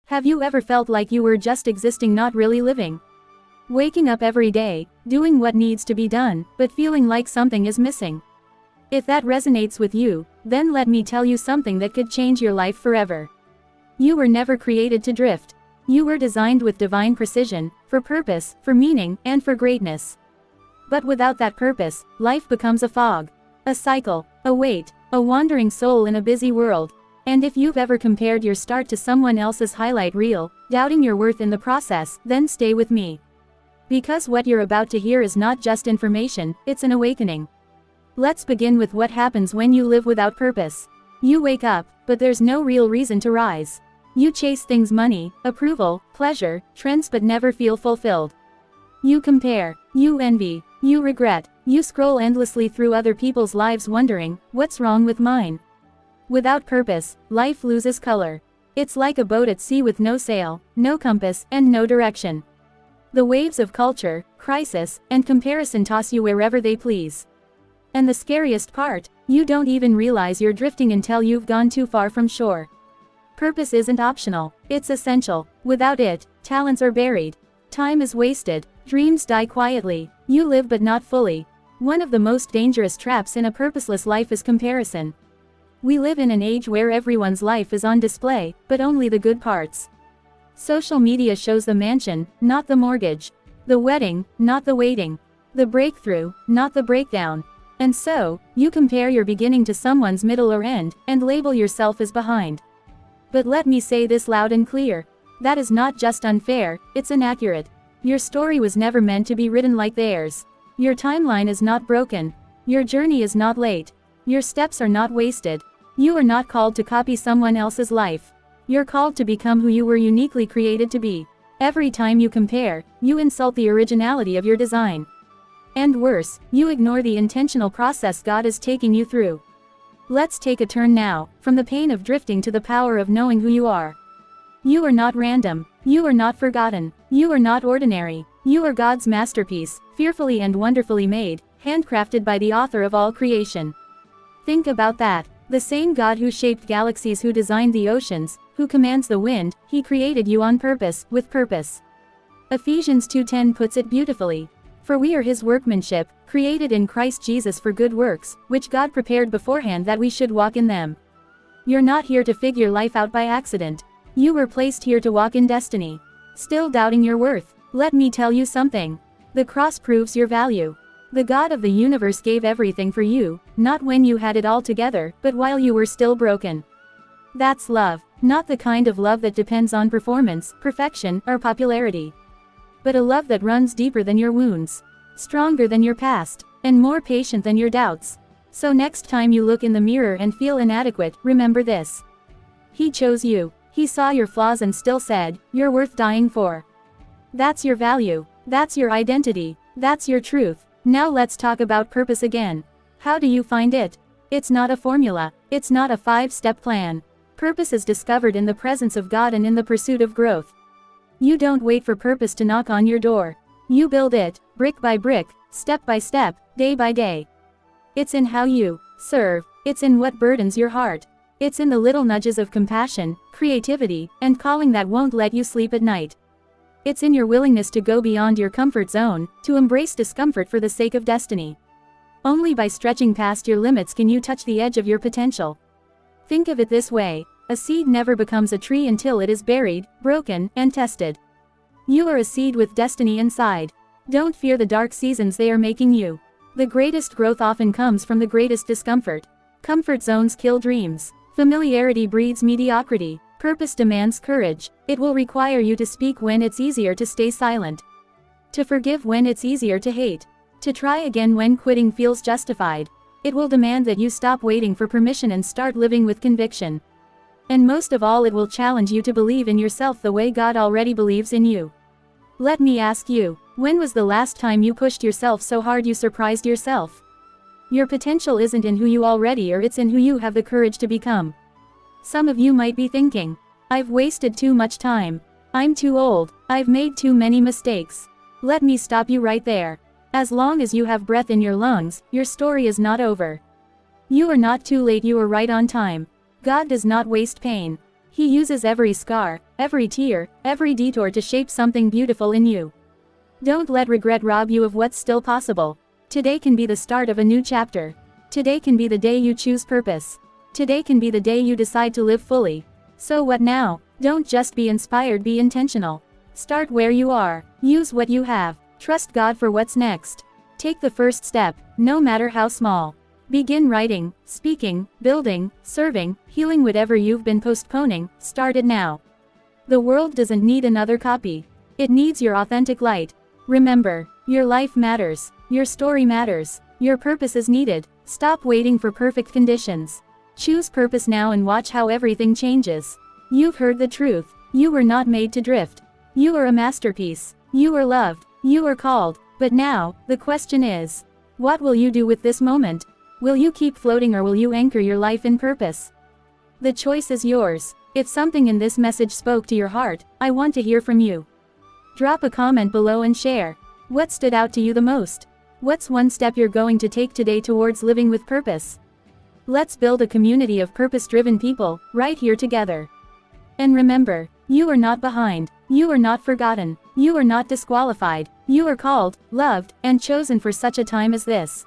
Have you ever felt like you were just existing, not really living? Waking up every day, doing what needs to be done, but feeling like something is missing. If that resonates with you, then let me tell you something that could change your life forever. You were never created to drift. You were designed with divine precision, for purpose, for meaning, and for greatness. But without that purpose, life becomes a fog, a cycle, a weight, a wandering soul in a busy world. And if you've ever compared your start to someone else's highlight reel, doubting your worth in the process, then stay with me. Because what you're about to hear is not just information, it's an awakening. Let's begin with what happens when you live without purpose. You wake up, but there's no real reason to rise. You chase things: money, approval, pleasure, trends, but never feel fulfilled. You compare, you envy, you regret, you scroll endlessly through other people's lives wondering, what's wrong with mine? Without purpose, life loses color. It's like a boat at sea with no sail, no compass, and no direction. The waves of culture, crisis, and comparison toss you wherever they please. And the scariest part, you don't even realize you're drifting until you've gone too far from shore. Purpose isn't optional, it's essential. Without it, talents are buried. Time is wasted, dreams die quietly, you live but not fully. One of the most dangerous traps in a purposeless life is comparison. We live in an age where everyone's life is on display, but only the good parts. Social media shows the mansion, not the mortgage. The wedding, not the waiting. The breakthrough, not the breakdown. And so, you compare your beginning to someone's middle or end, and label yourself as behind. But let me say this loud and clear. That is not just unfair, it's inaccurate. Your story was never meant to be written like theirs. Your timeline is not broken. Your journey is not late. Your steps are not wasted. You are not called to copy someone else's life. You're called to become who you were uniquely created to be. Every time you compare, you insult the originality of your design. And worse, you ignore the intentional process God is taking you through. Let's take a turn now, from the pain of drifting to the power of knowing who you are. You are not random. You are not forgotten. You are not ordinary. You are God's masterpiece, fearfully and wonderfully made, handcrafted by the author of all creation. Think about that. The same God who shaped galaxies, who designed the oceans, who commands the wind, he created you on purpose, with purpose. Ephesians 2:10 puts it beautifully. For we are his workmanship, created in Christ Jesus for good works, which God prepared beforehand that we should walk in them. You're not here to figure life out by accident. You were placed here to walk in destiny. Still doubting your worth? Let me tell you something. The cross proves your value. The God of the universe gave everything for you, not when you had it all together, but while you were still broken. That's love, not the kind of love that depends on performance, perfection, or popularity. But a love that runs deeper than your wounds, stronger than your past, and more patient than your doubts. So next time you look in the mirror and feel inadequate, remember this. He chose you. He saw your flaws and still said, "You're worth dying for." That's your value. That's your identity. That's your truth. Now let's talk about purpose again. How do you find it? It's not a formula. It's not a 5-step plan. Purpose is discovered in the presence of God and in the pursuit of growth. You don't wait for purpose to knock on your door. You build it, brick by brick, step by step, day by day. It's in how you serve. It's in what burdens your heart. It's in the little nudges of compassion, creativity, and calling that won't let you sleep at night. It's in your willingness to go beyond your comfort zone, to embrace discomfort for the sake of destiny. Only by stretching past your limits can you touch the edge of your potential. Think of it this way: a seed never becomes a tree until it is buried, broken, and tested. You are a seed with destiny inside. Don't fear the dark seasons, they are making you. The greatest growth often comes from the greatest discomfort. Comfort zones kill dreams. Familiarity breeds mediocrity. Purpose demands courage. It will require you to speak when it's easier to stay silent. To forgive when it's easier to hate. To try again when quitting feels justified. It will demand that you stop waiting for permission and start living with conviction. And most of all, it will challenge you to believe in yourself the way God already believes in you. Let me ask you, when was the last time you pushed yourself so hard you surprised yourself? Your potential isn't in who you already are, it's in who you have the courage to become. Some of you might be thinking, I've wasted too much time. I'm too old. I've made too many mistakes. Let me stop you right there. As long as you have breath in your lungs, your story is not over. You are not too late, you are right on time. God does not waste pain. He uses every scar, every tear, every detour to shape something beautiful in you. Don't let regret rob you of what's still possible. Today can be the start of a new chapter. Today can be the day you choose purpose. Today can be the day you decide to live fully. So what now? Don't just be inspired, be intentional. Start where you are. Use what you have. Trust God for what's next. Take the first step, no matter how small. Begin writing, speaking, building, serving, healing whatever you've been postponing. Start it now. The world doesn't need another copy. It needs your authentic light. Remember, your life matters. Your story matters. Your purpose is needed. Stop waiting for perfect conditions. Choose purpose now and watch how everything changes. You've heard the truth. You were not made to drift. You are a masterpiece. You are loved. You are called. But now, the question is, what will you do with this moment? Will you keep floating or will you anchor your life in purpose? The choice is yours. If something in this message spoke to your heart, I want to hear from you. Drop a comment below and share. What stood out to you the most? What's one step you're going to take today towards living with purpose? Let's build a community of purpose-driven people, right here together. And remember, you are not behind. You are not forgotten. You are not disqualified. You are called, loved, and chosen for such a time as this.